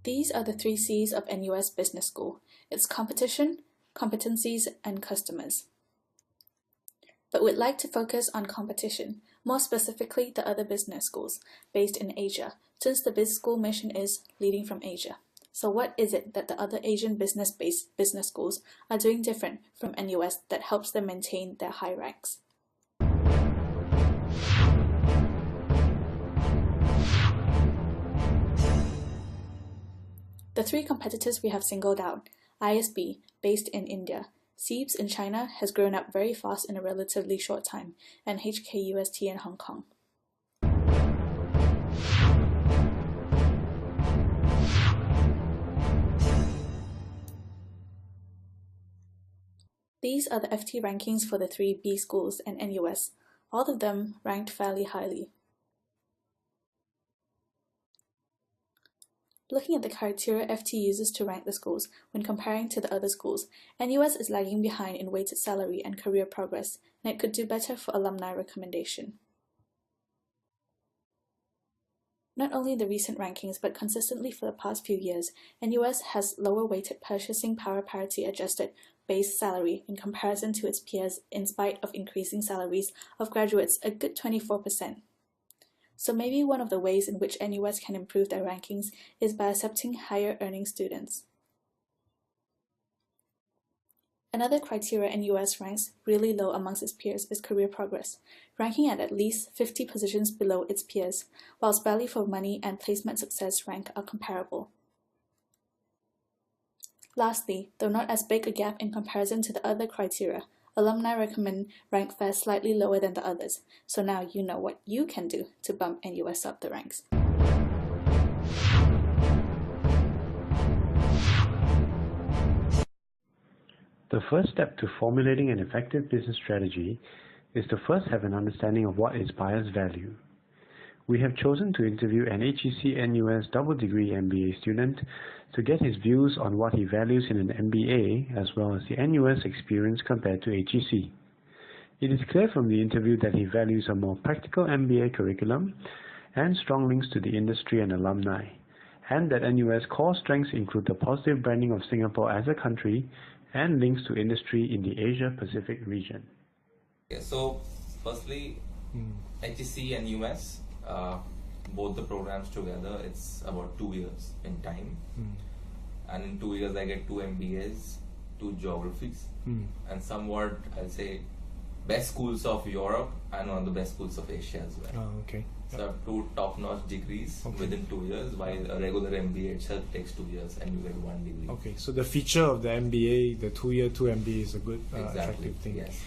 These are the 3 C's of NUS Business School. It's competition, competencies, and customers. But we'd like to focus on competition, more specifically the other business schools based in Asia, since the business school mission is leading from Asia. So what is it that the other Asian business-based business schools are doing different from NUS that helps them maintain their high ranks? The 3 competitors we have singled out: ISB, based in India; SEABS in China has grown up very fast in a relatively short time; and HKUST in Hong Kong. These are the FT rankings for the 3 B schools and NUS, all of them ranked fairly highly. Looking at the criteria FT uses to rank the schools when comparing to the other schools, NUS is lagging behind in weighted salary and career progress, and it could do better for alumni recommendation. Not only the recent rankings, but consistently for the past few years, NUS has lower weighted purchasing power parity adjusted base salary in comparison to its peers in spite of increasing salaries of graduates a good 24%. So maybe one of the ways in which NUS can improve their rankings is by accepting higher earning students. Another criteria NUS ranks really low amongst its peers is career progress, ranking at least 50 positions below its peers, whilst value for money and placement success rank are comparable. Lastly, though not as big a gap in comparison to the other criteria, alumni recommend rank fares slightly lower than the others, so now you know what you can do to bump NUS up the ranks. The first step to formulating an effective business strategy is to first have an understanding of what inspires value. We have chosen to interview an HEC NUS double degree MBA student to get his views on what he values in an MBA as well as the NUS experience compared to HEC. It is clear from the interview that he values a more practical MBA curriculum and strong links to the industry and alumni, and that NUS core strengths include the positive branding of Singapore as a country and links to industry in the Asia-Pacific region. Okay, so firstly, HEC and NUS, both the programs together, it's about 2 years in time. And in 2 years I get 2 MBAs, 2 geographies, and somewhat, I'll say, best schools of Europe and one of the best schools of Asia as well. Oh, okay. So I have 2 top-notch degrees within 2 years, while a regular MBA itself takes 2 years and you get 1 degree. Okay, so the feature of the MBA, the 2-year 2 MBA is a good attractive thing. Yes.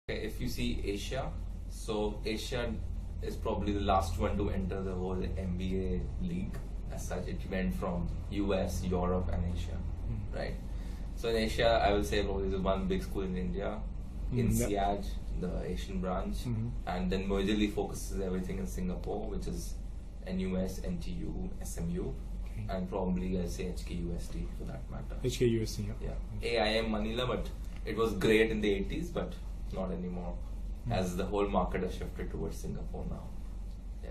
Okay, if you see Asia, so Asia is probably the last one to enter the whole MBA league. As such, it went from US, Europe and Asia, right? So in Asia, I will say probably there's one big school in India, in SIAG, the Asian branch, and then majorly focuses everything in Singapore, which is NUS, NTU, SMU, and probably I'll say HKUST for that matter. HKUST, yeah. AIM Manila, but it was great in the 80s, but not anymore, as the whole market has shifted towards Singapore now. Yeah.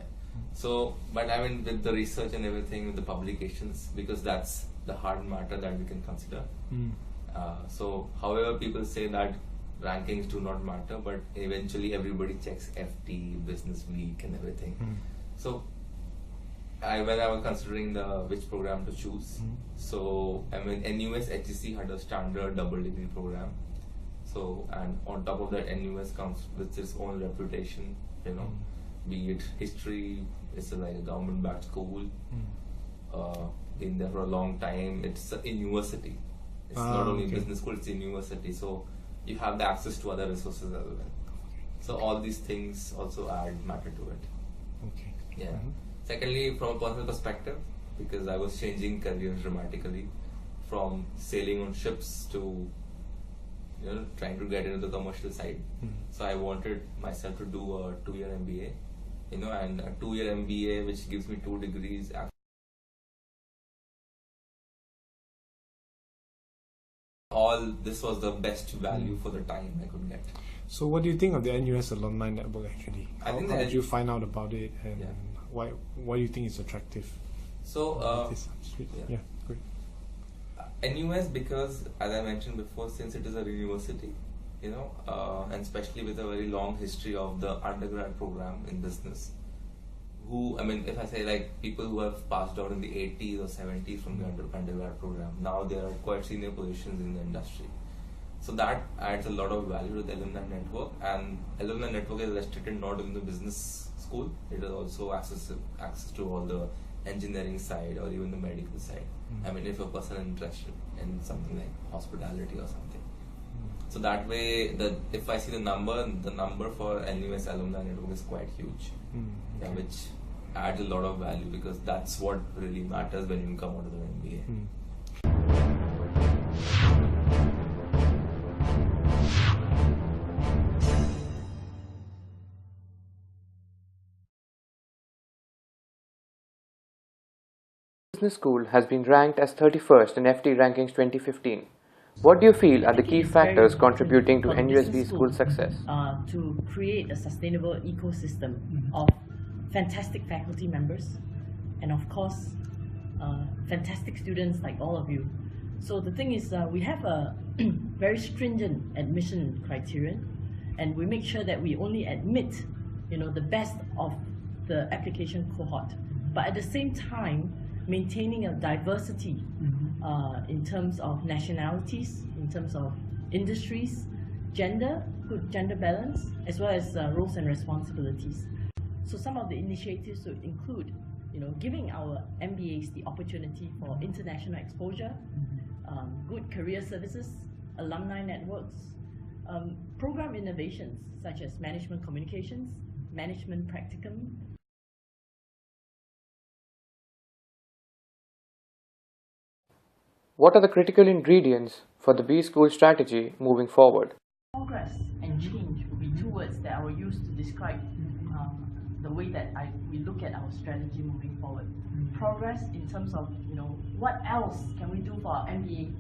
So, but I mean, with the research and everything, with the publications, because that's the hard matter that we can consider. So, however, people say that rankings do not matter, but eventually everybody checks FT, Business Week, and everything. So, when I was considering which program to choose, so I mean, NUS HEC had a standard double degree program. So, and on top of that, NUS comes with its own reputation, you know, be it history, it's like a government-backed school, been there for a long time, it's a university. It's not only a business school, it's a university, so you have the access to other resources as well. So all these things also add matter to it. Okay. Yeah. Secondly, from a personal perspective, because I was changing careers dramatically from sailing on ships to trying to get into the commercial side. So I wanted myself to do a 2-year MBA, and a 2-year MBA which gives me 2 degrees all this was the best value for the time I could get. So what do you think of the NUS Alumni Network actually? I think how did you find out about it, and why do you think it's attractive? So, yeah, great. NUS, because as I mentioned before, since it is a university, you know, and especially with a very long history of the undergrad program in business, I mean, if I say like people who have passed out in the 80s or 70s from the undergrad program, now they are at quite senior positions in the industry. So that adds a lot of value to the alumni network, and alumni network is restricted not in the business school, it is also access to all the engineering side or even the medical side. I mean, if a person is interested in something like hospitality or something. So that way, if I see the number for NUS alumni network is quite huge, which adds a lot of value, because that's what really matters when you come out of the MBA. Business School has been ranked as 31st in FT Rankings 2015. What do you feel are the key factors contributing to NUS Business School's success? To create a sustainable ecosystem of fantastic faculty members and of course fantastic students like all of you. So the thing is, we have a very stringent admission criterion, and we make sure that we only admit, you know, the best of the application cohort, but at the same time maintaining a diversity in terms of nationalities, in terms of industries, gender, good gender balance, as well as roles and responsibilities. So some of the initiatives would include, you know, giving our MBAs the opportunity for international exposure, good career services, alumni networks, program innovations such as management communications, management practicum. What are the critical ingredients for the B School strategy moving forward? Progress and change will be two words that I will use to describe the way that we look at our strategy moving forward. Progress in terms of, you know, what else can we do for our MBA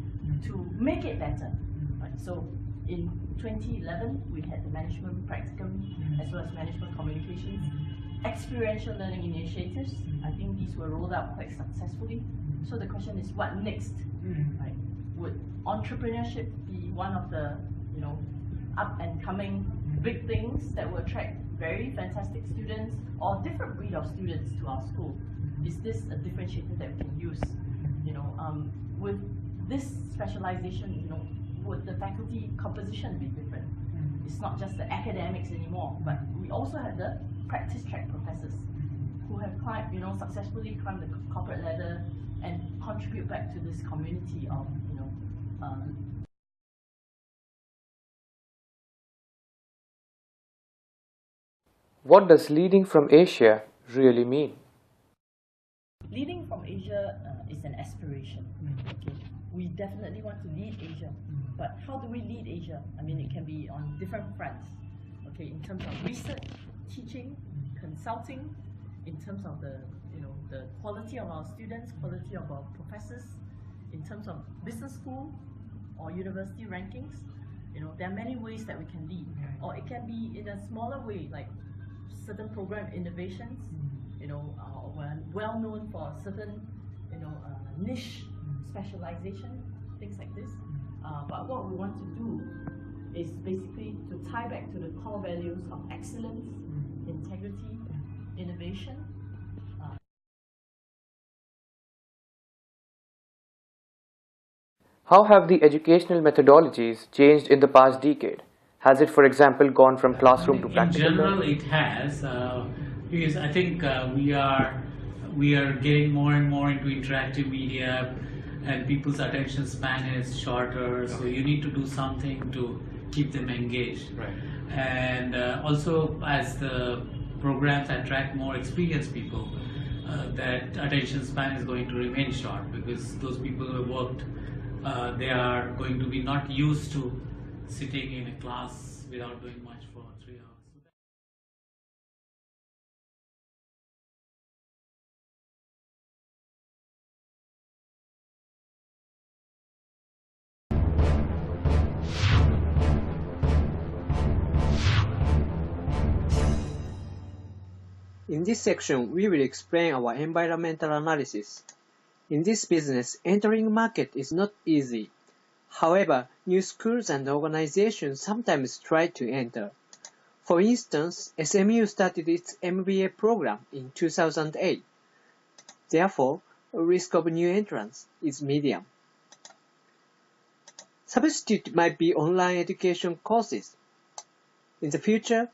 to make it better. Right? So in 2011, we had the management practicum as well as management communications, experiential learning initiatives. I think these were rolled out quite successfully. So the question is, what next? Right? Would entrepreneurship be one of the, you know, up and coming big things that will attract very fantastic students or different breed of students to our school? Is this a differentiator that we can use? You know, with this specialization, you know, would the faculty composition be different? It's not just the academics anymore, but we also have the practice track professors who have climbed, you know, successfully climbed the corporate ladder and contribute back to this community of, you know, What does leading from Asia really mean? Leading from Asia is an aspiration. Okay? We definitely want to lead Asia, but how do we lead Asia? I mean, it can be on different fronts. Okay, in terms of research, teaching, consulting, in terms of the, you know, the quality of our students, quality of our professors, in terms of business school or university rankings. You know, there are many ways that we can lead, or it can be in a smaller way, like certain program innovations. You know, we're well known for certain, you know, niche specialization, things like this. But what we want to do is basically to tie back to the core values of excellence, integrity, innovation. How have the educational methodologies changed in the past decade? Has it, for example, gone from classroom to practical In general, learning? it has, because I think we are getting more and more into interactive media, and people's attention span is shorter. So you need to do something to keep them engaged. Right. And also, as the programs attract more experienced people, that attention span is going to remain short, because those people who have worked, they are going to be not used to sitting in a class without doing much for 3 hours. In this section, we will explain our environmental analysis. In this business, entering market is not easy. However, new schools and organizations sometimes try to enter. For instance, SMU started its MBA program in 2008. Therefore, the risk of new entrants is medium. Substitute might be online education courses. In the future,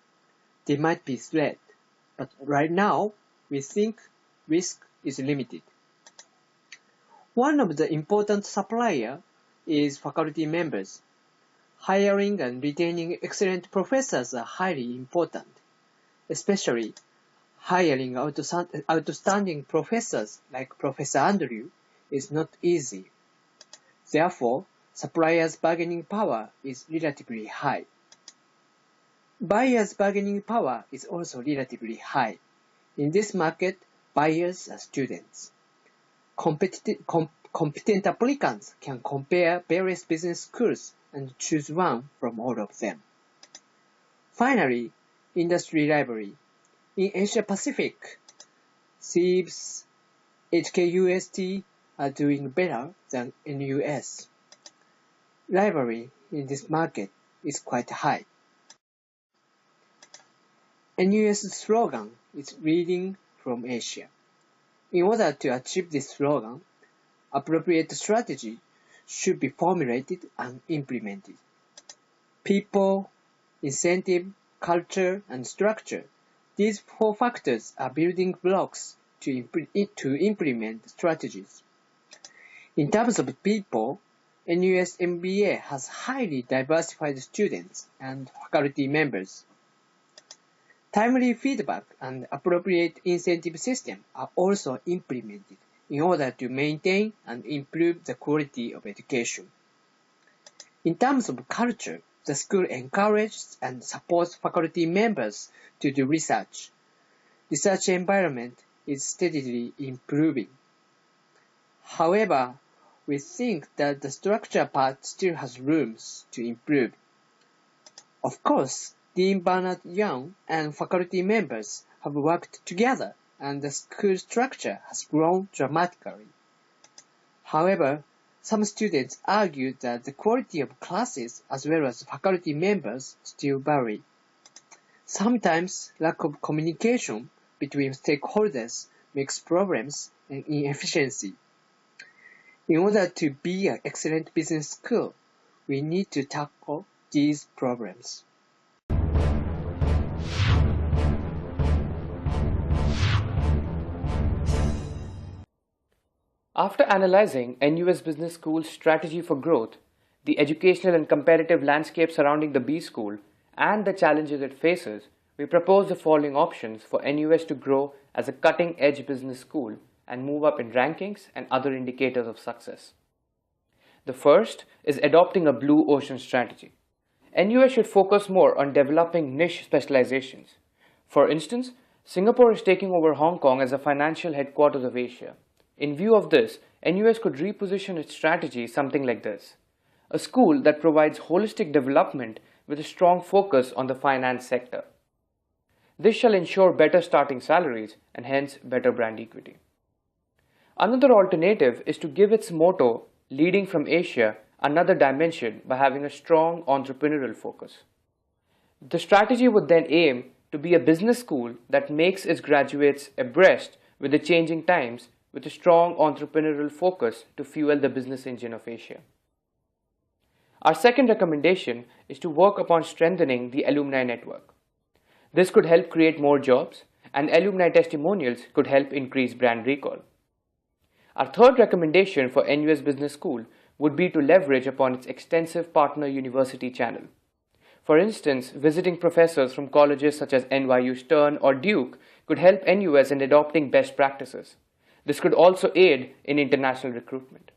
they might be threat, but right now, we think risk is limited. One of the important suppliers is faculty members. Hiring and retaining excellent professors are highly important, especially hiring outstanding professors like Professor Andrew is not easy. Therefore, suppliers' bargaining power is relatively high. Buyers' bargaining power is also relatively high. In this market, buyers are students. Competent applicants can compare various business schools and choose one from all of them. Finally, industry rivalry. In Asia Pacific, SEEBS, HKUST are doing better than NUS. Rivalry in this market is quite high. NUS slogan is Reading from Asia. In order to achieve this slogan, appropriate strategy should be formulated and implemented. People, incentive, culture, and structure. These four factors are building blocks to implement strategies. In terms of people, NUS MBA has highly diversified students and faculty members. Timely feedback and appropriate incentive system are also implemented in order to maintain and improve the quality of education. In terms of culture, the school encourages and supports faculty members to do research. Research environment is steadily improving. However, we think that the structure part still has rooms to improve. Of course, Dean Bernard Young and faculty members have worked together and the school structure has grown dramatically. However, some students argue that the quality of classes as well as faculty members still vary. Sometimes lack of communication between stakeholders makes problems and inefficiency. In order to be an excellent business school, we need to tackle these problems. After analyzing NUS Business School's strategy for growth, the educational and competitive landscape surrounding the B School, and the challenges it faces, we propose the following options for NUS to grow as a cutting-edge business school and move up in rankings and other indicators of success. The first is adopting a blue ocean strategy. NUS should focus more on developing niche specializations. For instance, Singapore is taking over Hong Kong as a financial headquarters of Asia. In view of this, NUS could reposition its strategy something like this: a school that provides holistic development with a strong focus on the finance sector. This shall ensure better starting salaries and hence better brand equity. Another alternative is to give its motto, Leading from Asia, another dimension by having a strong entrepreneurial focus. The strategy would then aim to be a business school that makes its graduates abreast with the changing times with a strong entrepreneurial focus to fuel the business engine of Asia. Our second recommendation is to work upon strengthening the alumni network. This could help create more jobs, and alumni testimonials could help increase brand recall. Our third recommendation for NUS Business School would be to leverage upon its extensive partner university channel. For instance, visiting professors from colleges such as NYU Stern or Duke could help NUS in adopting best practices. This could also aid in international recruitment.